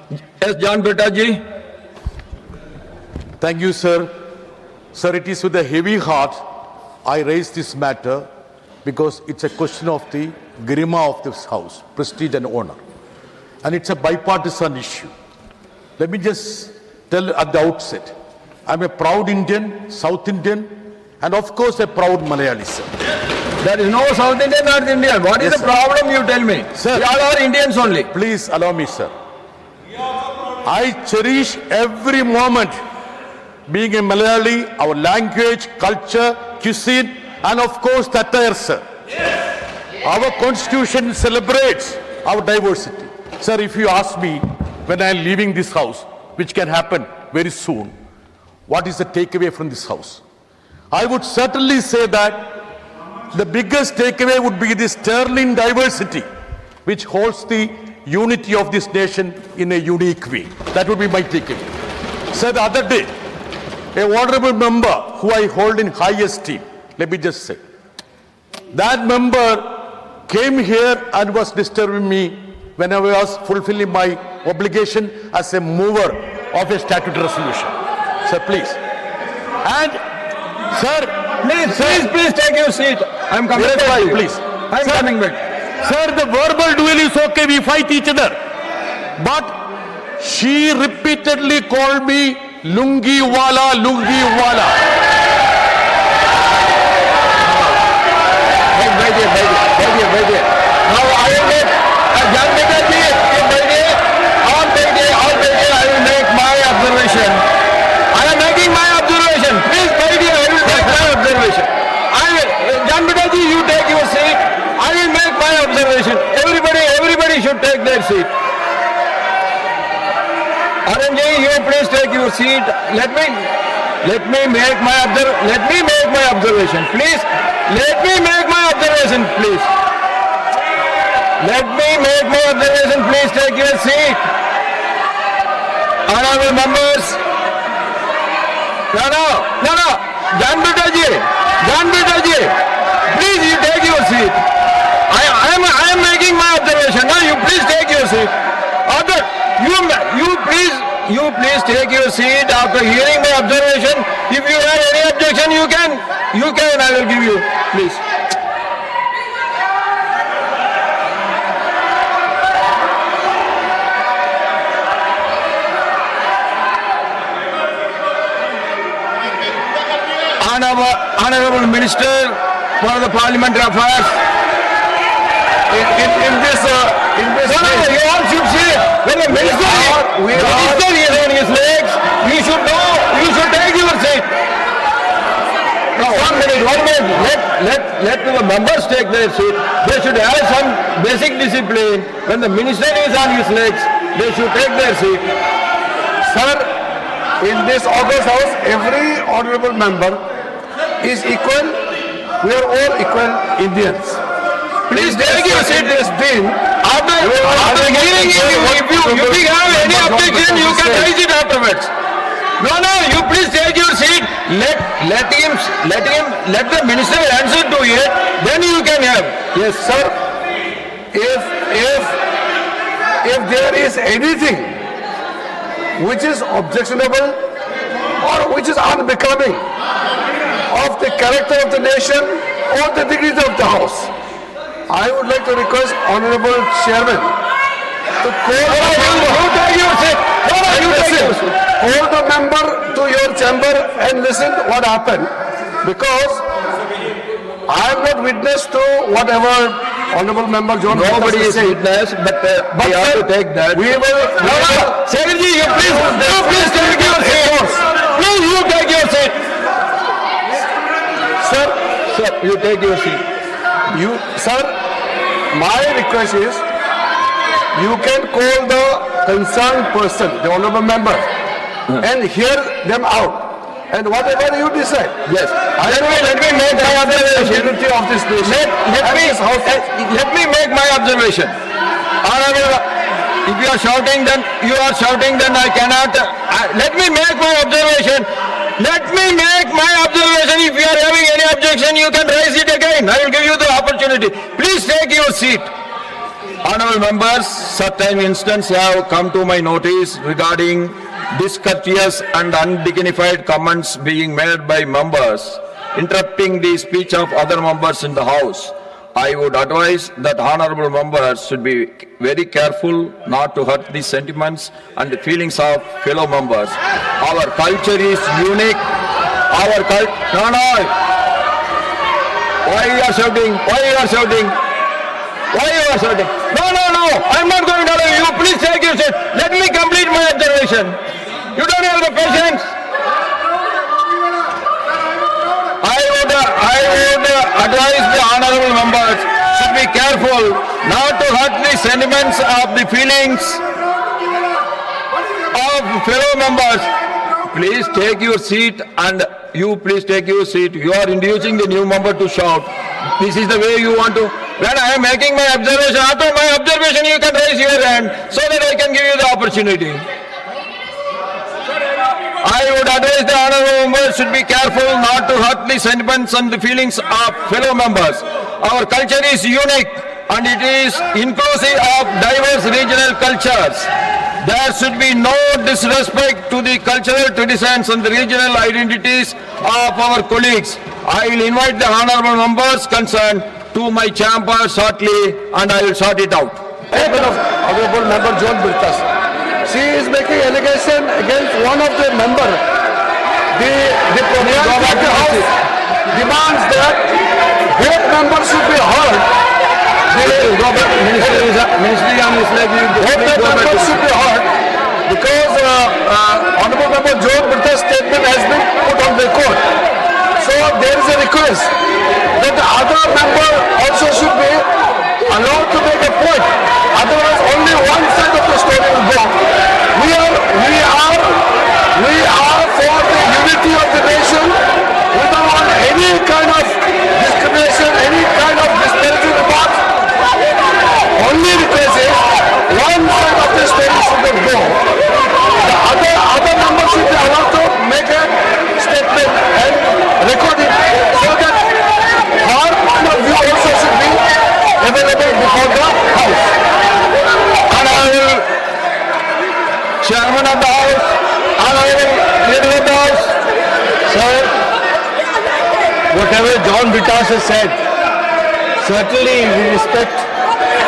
Yes, John Betaji. Thank you, sir. Sir, it is with a heavy heart I raise this matter because it's a question of the garima of this house, prestige and honor. And it's a bipartisan issue. Let me just tell at the outset, I'm a proud Indian, South Indian, and of course a proud Malayali, sir. There is no South Indian, North Indian. What is Yes, the problem, you tell me? Sir. We all are Indians only. Please allow me, sir. I cherish every moment being a Malayali, our language, culture, cuisine, and of course the attire, sir. Our constitution celebrates our diversity. Sir, if you ask me when I am leaving this house, which can happen very soon, what is the takeaway from this house? I would certainly say that the biggest takeaway would be the sterling diversity, which holds the unity of this nation in a unique way. That would be my takeaway. Sir, the other day, a honorable member who I hold in high esteem, let me just say, that member came here and was disturbing me when I was fulfilling my obligation as a mover of a statutory resolution. Sir, please. And, sir, Please take your seat. I'm coming back to you. please. I'm Sir, coming back. Sir, the verbal duel is okay, we fight each other. But she repeatedly called me Lungi Wala, Lungi Wala. Wait here. Now I will make John Betaji, I will make my observation. I am making my observation. Please, I will make my observation. John Betaji, you take your seat. I will make my observation. Everybody should take their seat. Arunji, you please take your seat. Let me make my observation. Please, let me make my observation, please. Let me make my observation. Please take your seat. Honorable members. No. John Betaji, please you take your seat. I am making my observation. Now you please take your seat. After you please take your seat after hearing my observation. If you have any objection, you can. I will give you. Please. Honorable Minister for the Parliamentary Affairs. In this you all should see when the minister is on his legs, you should know, you should take your seat. No, 1 minute. Let the members take their seat. They should have some basic discipline. When the minister is on his legs, they should take their seat. Sir, in this August House, every honorable member is equal. We are all equal Indians. Please take your seat. After hearing it, if you have any objection, you can raise it afterwards. No, you please take your seat. Let the minister answer to it. Then you can have. Yes, sir. If there is anything which is objectionable or which is unbecoming of the character of the nation or the dignity of the house, I would like to request Honorable Chairman to call the member to your chamber and listen what happened, because I have not witness to whatever Honorable Member John Nobody is saying. witness, but we have to take that. We will. Secretary, you please take your seat. Please, you take your seat. Sir, You take your seat. Sir, my request is, you can call the concerned person, the honorable member, and hear them out. And whatever you decide. Yes. Let me make my observation. Unity of this nation. Let me make my observation. Honorable, if you are shouting, then I cannot. Let me make my observation. If you are having any objection, you can raise it again. I will give you the opportunity. Please take your seat. Honorable members, certain instances have come to my notice regarding discourteous and undignified comments being made by members, interrupting the speech of other members in the House. I would advise that honorable members should be very careful not to hurt the sentiments and the feelings of fellow members. Our culture is unique. Our culture... No. Why you are shouting? Why you are shouting? Why you are shouting? No. I'm not going to allow you. Please take your seat. Let me complete my observation. You don't have the patience. I would advise the honorable members should be careful not to hurt the sentiments of the feelings of fellow members. Please take your seat, and you please take your seat. You are inducing the new member to shout. This is the way you want to. When I am making my observation, after my observation you can raise your hand so that I can give you the opportunity. I would advise the honorable members should be careful not to hurt the sentiments and the feelings of fellow members. Our culture is unique and it is inclusive of diverse regional cultures. There should be no disrespect to the cultural traditions and the regional identities of our colleagues. I will invite the honorable members concerned to my chamber shortly and I will sort it out. Honorable Member John Birtas. She is making allegation against one of the member. The provisions of the House demands that both members should be heard. Both the members should be heard because Honorable Member John Birtas' statement has been put on record. So there is a request that the other member also should be allowed to make a point. Otherwise, only one side of the story will go. We are for the unity of the nation. We don't want any kind of discrimination, any kind of disparaging remarks. Only request is one side of the story should not go. The other member should be allowed to make a statement and record it so that our point of view also should be available before the House. Honorable Chairman of the House, Honorable Leader of the House. Sir, whatever John Birtas has said, certainly we respect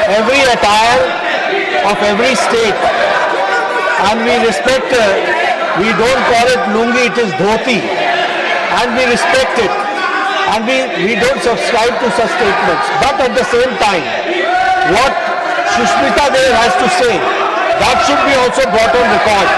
every attire of every state, and we respect, we don't call it lungi, it is dhoti, and we respect it, and we don't subscribe to such statements. But at the same time, what Sushmita there has to say, that should be also brought on record.